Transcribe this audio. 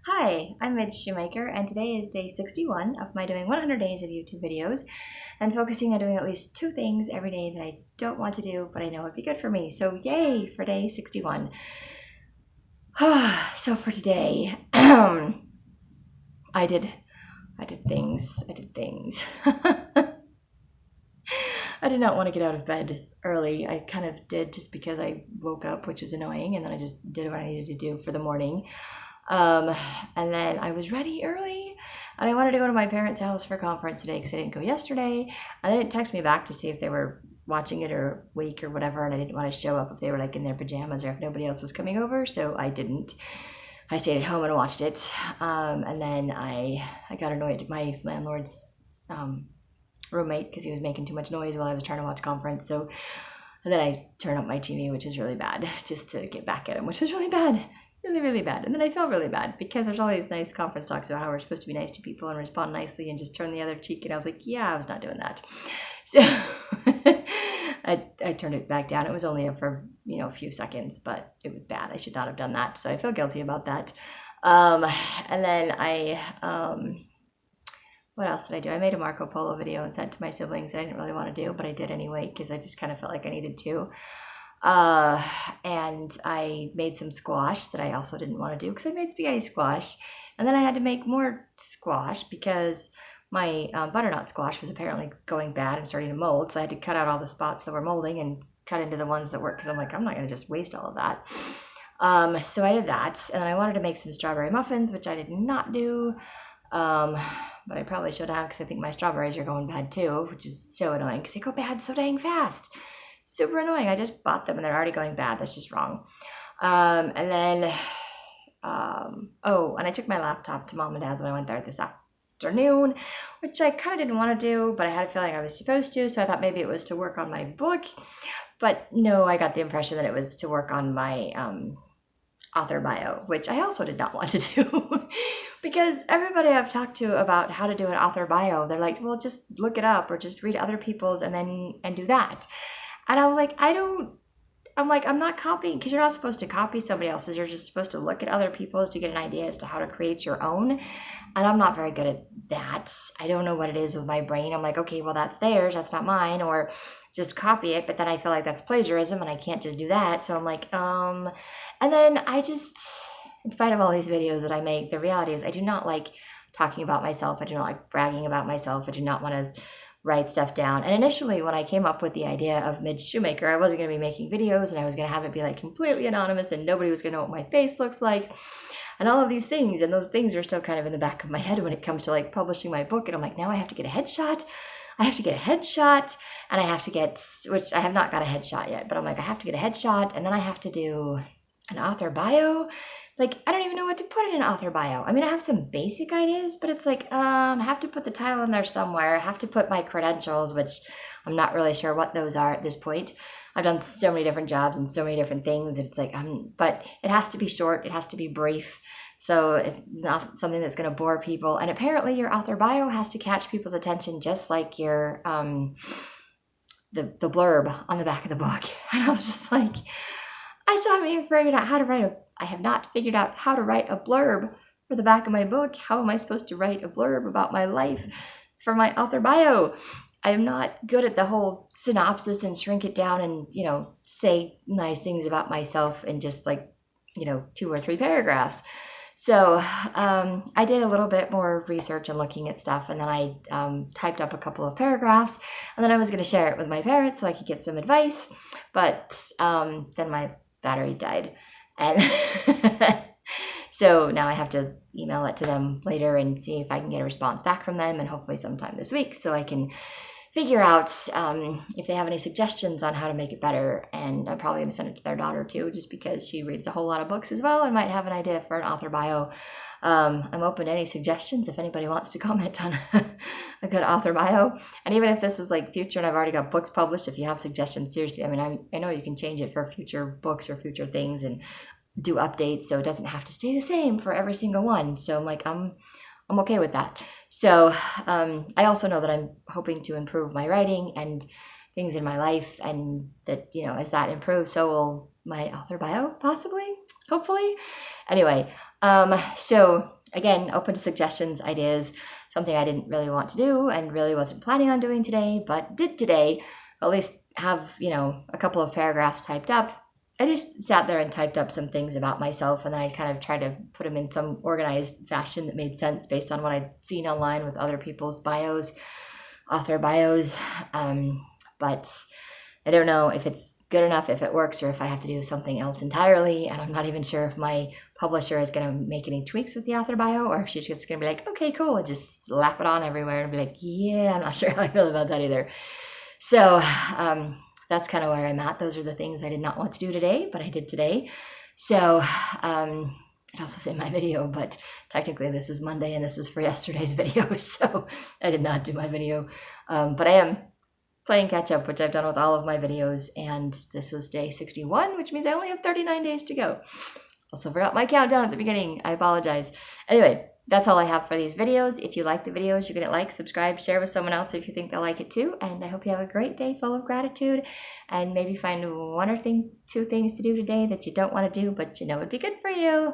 Hi, I'm Midge Shoemaker, and today is day 61 of my doing 100 days of YouTube videos and focusing on doing at least 2 things every day that I don't want to do, but I know would be good for me. So yay for day 61. So for today, I did things. I did not want to get out of bed early. I kind of did just because I woke up, which is annoying, and then I just did what I needed to do for the morning. Um, and then I was ready early, and I wanted to go to my parents' house for a conference today because I didn't go yesterday. And they didn't text me back to see if they were watching it or awake or whatever, and I didn't want to show up if they were like in their pajamas or if nobody else was coming over, so I didn't. I stayed at home and watched it. And then I got annoyed at my landlord's roommate because he was making too much noise while I was trying to watch conference. So and then I turned up my TV, which is really bad, just to get back at him, which was really bad. Really, really bad. And then I felt really bad because there's all these nice conference talks about how we're supposed to be nice to people and respond nicely and just turn the other cheek. And I was like, yeah, I was not doing that. So I turned it back down. It was only up for, a few seconds, but it was bad. I should not have done that. So I feel guilty about that. And then what else did I do? I made a Marco Polo video and sent it to my siblings that I didn't really want to do, but I did anyway because I just kind of felt like I needed to. And I made some squash that I also didn't want to do because I made spaghetti squash. And then I had to make more squash because my butternut squash was apparently going bad and starting to mold. So I had to cut out all the spots that were molding and cut into the ones that worked because I'm like, I'm not going to just waste all of that. So I did that. And then I wanted to make some strawberry muffins, which I did not do. But I probably should have because I think my strawberries are going bad too, which is so annoying because they go bad so dang fast. Super annoying. I just bought them and they're already going bad. That's just wrong. And then, and I took my laptop to mom and dad's when I went there this afternoon, which I kind of didn't want to do, but I had a feeling I was supposed to. So I thought maybe it was to work on my book. But no, I got the impression that it was to work on my author bio, which I also did not want to do because everybody I've talked to about how to do an author bio, they're like, well, just look it up or just read other people's and do that. And I'm like, I'm not copying because you're not supposed to copy somebody else's. You're just supposed to look at other people's to get an idea as to how to create your own. And I'm not very good at that. I don't know what it is with my brain. I'm like, okay, well, that's theirs. That's not mine. Or just copy it. But then I feel like that's plagiarism and I can't just do that. So I'm like, and then I just, in spite of all these videos that I make, the reality is I do not like talking about myself. I do not like bragging about myself. I do not want to write stuff down. And initially when I came up with the idea of Midge Shoemaker, I wasn't going to be making videos and I was going to have it be like completely anonymous and nobody was going to know what my face looks like and all of these things. And those things are still kind of in the back of my head when it comes to like publishing my book. And I'm like, now I have to get a headshot. And I have to get, which I have not got a headshot yet, but I'm like, I have to get a headshot and then I have to do an author bio. Like, I don't even know what to put in an author bio. I mean, I have some basic ideas, but it's like, I have to put the title in there somewhere. I have to put my credentials, which I'm not really sure what those are at this point. I've done so many different jobs and so many different things. It's like, but it has to be short. It has to be brief. So it's not something that's going to bore people. And apparently your author bio has to catch people's attention just like your, the blurb on the back of the book. And I was just like, I still haven't even figured out how to write I have not figured out how to write a blurb for the back of my book. How am I supposed to write a blurb about my life for my author bio? I'm not good at the whole synopsis and shrink it down and, say nice things about myself in just like, 2 or 3 paragraphs. So I did a little bit more research and looking at stuff, and then I typed up a couple of paragraphs, and then I was going to share it with my parents so I could get some advice, but then my battery died. And so now I have to email it to them later and see if I can get a response back from them and hopefully sometime this week so I can figure out if they have any suggestions on how to make it better. And I'm probably going to send it to their daughter too, just because she reads a whole lot of books as well and might have an idea for an author bio. I'm open to any suggestions if anybody wants to comment on a good author bio. And even if this is like future and I've already got books published, if you have suggestions, seriously, I mean, I know you can change it for future books or future things and do updates, so it doesn't have to stay the same for every single one. So I'm like, I'm okay with that. So I also know that I'm hoping to improve my writing and things in my life, and that, as that improves, so will my author bio, possibly. hopefully. Anyway, so again, open to suggestions, ideas, something I didn't really want to do and really wasn't planning on doing today, but did today, or at least have, a couple of paragraphs typed up. I just sat there and typed up some things about myself, and then I kind of tried to put them in some organized fashion that made sense based on what I'd seen online with other people's bios, author bios. But I don't know if it's good enough, if it works, or if I have to do something else entirely. And I'm not even sure if my publisher is going to make any tweaks with the author bio, or if she's just going to be like, okay, cool, and just slap it on everywhere and be like, yeah, I'm not sure how I feel about that either. So that's kind of where I'm at. Those are the things I did not want to do today, but I did today. So I'd also say my video, but technically this is Monday and this is for yesterday's video, so I did not do my video. But I am playing catch up, which I've done with all of my videos, and this was day 61, which means I only have 39 days to go. Also forgot my countdown at the beginning. I apologize. Anyway, that's all I have for these videos. If you like the videos, you're going to like, subscribe, share with someone else if you think they'll like it too. And I hope you have a great day full of gratitude, and maybe find one or two things to do today that you don't want to do, but would be good for you.